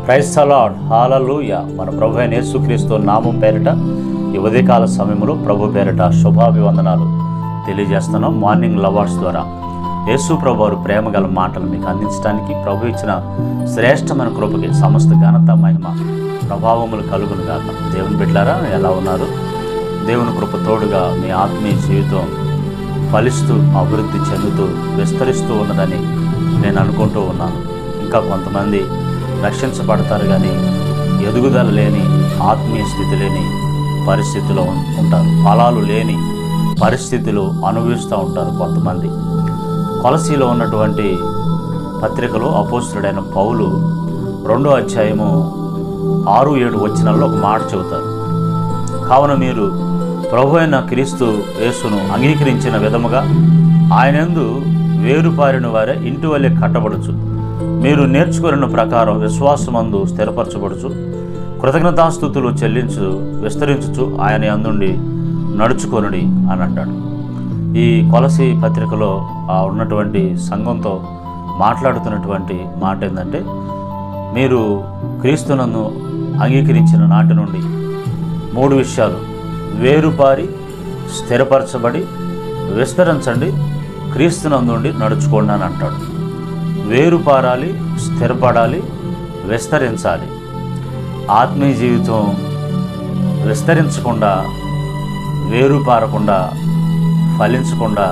Praise the lord, హల్లెలూయా. మన ప్రభు అయిన యేసుక్రీస్తు నామం పేరిట ఈ ఉదయకాల సమయంలో ప్రభు పేరిట శుభాభివందనాలు తెలియజేస్తున్నాం. మార్నింగ్ లవర్స్ ద్వారా యేసు ప్రభు వారు ప్రేమ గల మాటలు మీకు అందించడానికి ప్రభు ఇచ్చిన శ్రేష్టమైన కృపకి సమస్త ఘనత మహిమ ప్రభావములు కలుగును గాక. దేవుని బిడ్డలారా, ఎలా ఉన్నారు? దేవుని కృప తోడుగా మీ ఆత్మీయ జీవితం ఫలిస్తూ అభివృద్ధి చెందుతూ విస్తరిస్తూ ఉన్నదని నేను అనుకుంటూ ఉన్నాను. ఇంకా కొంతమంది రక్షించబడతారు కానీ ఎదుగుదల లేని, ఆత్మీయ స్థితి లేని పరిస్థితిలో ఉంటారు. ఫలాలు లేని పరిస్థితులు అనుభవిస్తూ ఉంటారు కొంతమంది. కొలసీలో ఉన్నటువంటి పత్రికలో అపోస్తలుడైన పౌలు 2వ అధ్యాయము 6-7 వచనాల్లో ఒక మాట చెబుతారు. కావున మీరు ప్రభు అయిన క్రీస్తు యేసును అంగీకరించిన విధముగా ఆయనందు వేరుపారిన వారే ఇంటి వల్లే కట్టబడుచు, మీరు నేర్చుకున్న ప్రకారం విశ్వాసమందు స్థిరపరచబడుచు, కృతజ్ఞతాస్తుతులు చెల్లించు విస్తరించుచు ఆయన యందుండి నడుచుకొనుడి అని అంటాడు. ఈ కొలసీ పత్రికలో ఉన్నటువంటి సంఘంతో మాట్లాడుతున్నటువంటి మాట ఏంటంటే, మీరు క్రీస్తునందు అంగీకరించిన నాటి నుండి 3 విషయాలు: వేరుపారి, స్థిరపరచబడి, విస్తరించండి, క్రీస్తునందుండి నడుచుకోండి అని అంటాడు. వేరుపారాలి, స్థిరపడాలి, విస్తరించాలి. ఆత్మీయ జీవితం విస్తరించకుండా, వేరుపారకుండా, ఫలించకుండా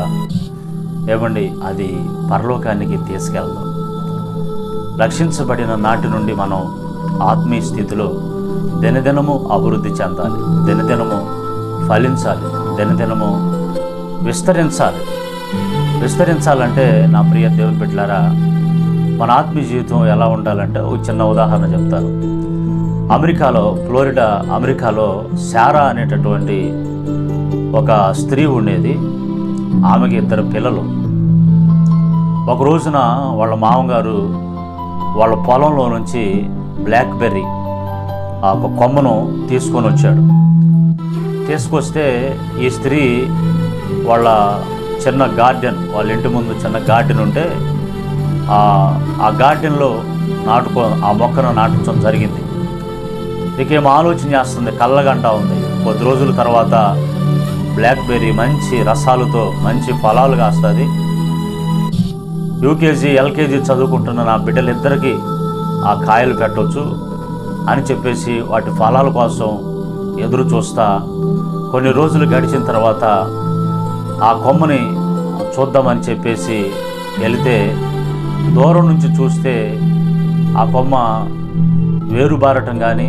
అది పరలోకానికి తీసుకెళ్దాం. రక్షించబడిన నాటి నుండి మనం ఆత్మీయ స్థితిలో దినదినము అభివృద్ధి చెందాలి, దినదినము ఫలించాలి, దినదినము విస్తరించాలి. విస్తరించాలంటే నా ప్రియ దేవుని బిడ్డలారా, మన ఆత్మీయ జీవితం ఎలా ఉండాలంటే ఒక చిన్న ఉదాహరణ చెప్తాను. ఫ్లోరిడా అమెరికాలో శారా అనేటటువంటి ఒక స్త్రీ ఉండేది. ఆమెకి 2 పిల్లలు. ఒక రోజున వాళ్ళ మామగారు వాళ్ళ పొలంలో నుంచి బ్లాక్బెర్రీ ఒక కొమ్మను తీసుకొని వచ్చాడు. తీసుకొస్తే ఈ స్త్రీ వాళ్ళ చిన్న గార్డెన్, వాళ్ళ ఇంటి ముందు చిన్న గార్డెన్ ఉంటే ఆ గార్డెన్లో ఆ మొక్కను నాటడం జరిగింది. ఇకేం ఆలోచన చేస్తుంది, కళ్ళగంట ఉంది. కొద్ది రోజుల తర్వాత బ్లాక్బెర్రీ మంచి రసాలతో మంచి ఫలాలు కాస్తుంది. యూకేజీ, ఎల్కేజీ చదువుకుంటున్న నా బిడ్డలిద్దరికీ ఆ కాయలు పెట్టవచ్చు అని చెప్పేసి వాటి ఫలాల కోసం ఎదురు చూస్తా కొన్ని రోజులు గడిచిన తర్వాత ఆ కొమ్మని చూద్దామని చెప్పేసి వెళితే దూరం నుంచి చూస్తే ఆ కొమ్మ వేరుబారటం కానీ,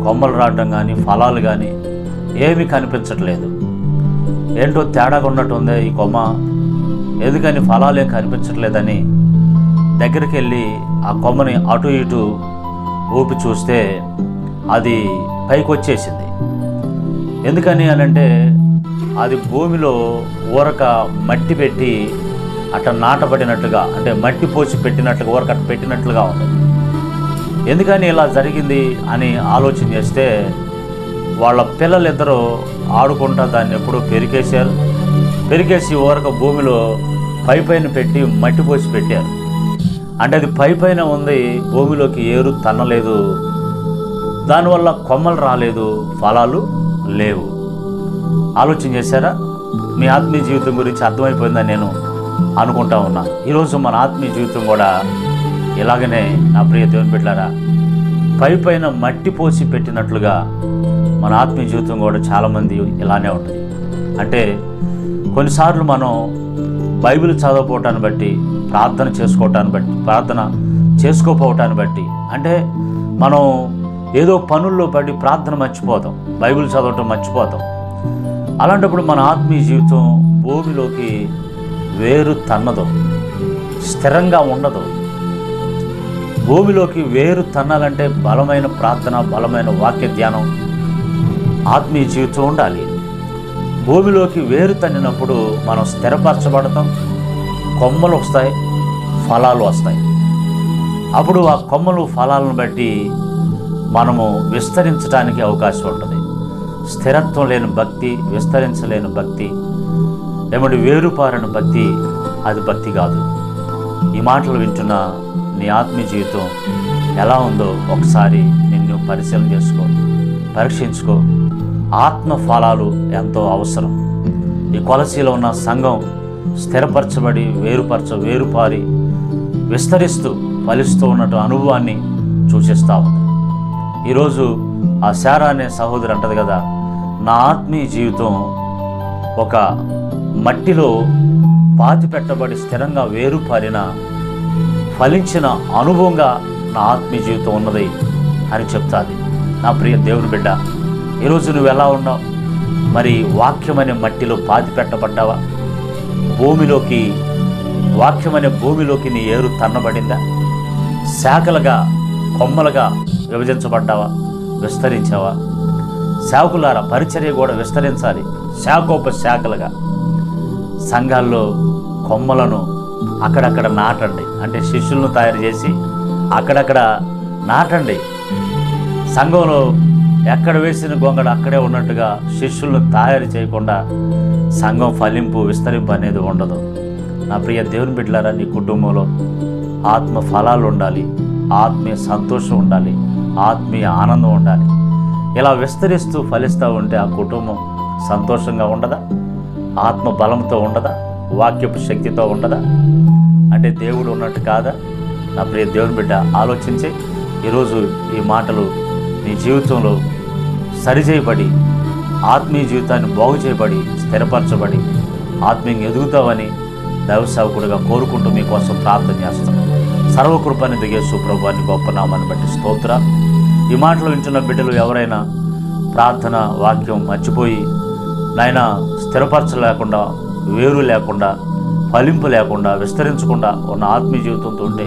కొమ్మలు రావటం కానీ, ఫలాలు కానీ ఏమీ కనిపించట్లేదు. ఏంటో తేడాగా ఉన్నట్టుంది ఈ కొమ్మ, ఎందుకని ఫలాలు ఏం కనిపించట్లేదని దగ్గరికి వెళ్ళి ఆ కొమ్మని అటు ఇటు ఊపి చూస్తే అది పైకి వచ్చేసింది. ఎందుకని అనంటే అది భూమిలో ఊరక మట్టి పెట్టి అట్ట నాటబడినట్లుగా, అంటే మట్టి పోసి పెట్టినట్లుగా, ఊరక పెట్టినట్లుగా ఉంది. ఎందుకని ఇలా జరిగింది అని ఆలోచన చేస్తే వాళ్ళ పిల్లలిద్దరూ ఆడుకుంటా దాన్ని ఎప్పుడూ పెరికేసి ఊరక భూమిలో పైన పెట్టి మట్టి పోసి పెట్టారు. అంటే అది పైన ఉంది, భూమిలోకి ఏరు తన్నలేదు, దానివల్ల కొమ్మలు రాలేదు, ఫలాలు లేవు. ఆలోచన చేశారా? మీ ఆత్మీయ జీవితం గురించి అర్థమైపోయిందని నేను అనుకుంటా ఉన్నాను. ఈరోజు మన ఆత్మీయ జీవితం కూడా ఇలాగనే నా ప్రియ దేవుని బిడ్డలారా, పైన మట్టి పోసి పెట్టినట్లుగా మన ఆత్మీయ జీవితం కూడా చాలామంది ఇలానే ఉంటుంది. అంటే కొన్నిసార్లు మనం బైబిల్ చదవకపోవటాన్ని బట్టి, ప్రార్థన చేసుకోపోవటాన్ని బట్టి, అంటే మనం ఏదో పనుల్లో పడి ప్రార్థన మర్చిపోతాం, బైబిల్ చదవటం మర్చిపోతాం. అలాంటప్పుడు మన ఆత్మీయ జీవితం భూమిలోకి వేరు తన్నదు, స్థిరంగా ఉండదు. భూమిలోకి వేరు తన్నాలంటే బలమైన ప్రార్థన, బలమైన వాక్య ధ్యానం, ఆత్మీయ జీవితం ఉండాలి. భూమిలోకి వేరు తన్నినప్పుడు మనం స్థిరపరచబడతాం, కొమ్మలు వస్తాయి, ఫలాలు వస్తాయి. అప్పుడు ఆ కొమ్మలు ఫలాలను బట్టి మనము విస్తరించడానికి అవకాశం ఉంటుంది. స్థిరత్వం లేని భక్తి, విస్తరించలేని భక్తి, వేరుపారిన భక్తి, అది భక్తి కాదు. ఈ మాటలు వింటున్న నీ ఆత్మీయ జీవితం ఎలా ఉందో ఒకసారి నిన్ను పరిశీలన చేసుకో, పరీక్షించుకో. ఆత్మ ఫలాలు ఎంతో అవసరం. ఈ కొలసీలో ఉన్న సంఘం స్థిరపరచబడి వేరుపారి విస్తరిస్తూ ఫలిస్తూ ఉన్నట్టు అనుభవాన్ని సూచిస్తూ ఉంది. ఈరోజు ఆ శారా అనే సహోదరు అంటది కదా, నా ఆత్మీయ జీవితం ఒక మట్టిలో పాతి పెట్టబడి స్థిరంగా వేరుపారిన ఫలించిన అనుభవంగా నా ఆత్మీయ జీవితం ఉన్నది అని చెప్తాది. నా ప్రియ దేవుని బిడ్డ, ఈరోజు నువ్వు ఎలా ఉన్నావు? మరి వాక్యమనే మట్టిలో పాతి పెట్టబడ్డావా? వాక్యమనే భూమిలోకి నీ ఏరు తన్నబడిందా? శాఖలుగా కొమ్మలుగా విభజించబడ్డావా? విస్తరించావా? శాఖలారా పరిచర్య కూడా విస్తరించాలి. శాఖోపశాఖలుగా సంఘాల్లో కొమ్మలను అక్కడక్కడ నాటండి. అంటే శిష్యులను తయారు చేసి అక్కడక్కడ నాటండి. సంఘంలో ఎక్కడ వేసిన గొంగడ అక్కడే ఉన్నట్టుగా శిష్యులను తయారు చేయకుండా సంఘం ఫలింపు విస్తరింపు అనేది ఉండదు. నా ప్రియ దేవుని బిడ్డలారా, నీ కుటుంబంలో ఆత్మ ఫలాలు ఉండాలి, ఆత్మీయ సంతోషం ఉండాలి, ఆత్మీయ ఆనందం ఉండాలి. ఇలా విస్తరిస్తూ ఫలిస్తూ ఉంటే ఆ కుటుంబం సంతోషంగా ఉండదా? ఆత్మ బలంతో ఉండదా? వాక్యపు శక్తితో ఉండదా? అంటే దేవుడు ఉన్నట్టు కాదా? నా ప్రియ దేవుని బిడ్డ, ఆలోచించి ఈరోజు ఈ మాటలు నీ జీవితంలో సరిచేయబడి ఆత్మీయ జీవితాన్ని బాగు చేయబడి స్థిరపరచబడి ఆత్మీయంగా ఎదుగుతావని దైవ సేవకుడిగా కోరుకుంటూ మీకోసం ప్రార్థన చేస్తాను. సర్వకృపనిధి యేసు ప్రభువాని గొప్ప నామాన్ని బట్టి స్తోత్రం. ఈ మాటలు వింటున్న బిడ్డలు ఎవరైనా ప్రార్థన వాక్యం మర్చిపోయి నాయన స్థిరపరచలేకుండా, వేరు లేకుండా, ఫలింపు లేకుండా, విస్తరించకుండా ఉన్న ఆత్మీయ జీవితంతో ఉంటే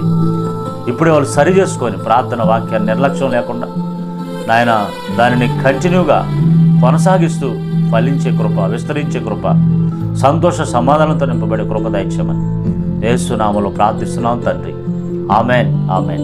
ఇప్పుడే వాళ్ళు సరి చేసుకొని ప్రార్థన వాక్యాన్ని నిర్లక్ష్యం లేకుండా నాయన దానిని కంటిన్యూగా కొనసాగిస్తూ ఫలించే కృప, విస్తరించే కృప, సంతోష సమాధానంతో నింపబడే కృప దయచేయమని యేసు నామములో ప్రార్థిస్తున్నాం తండ్రి. Amen, amen.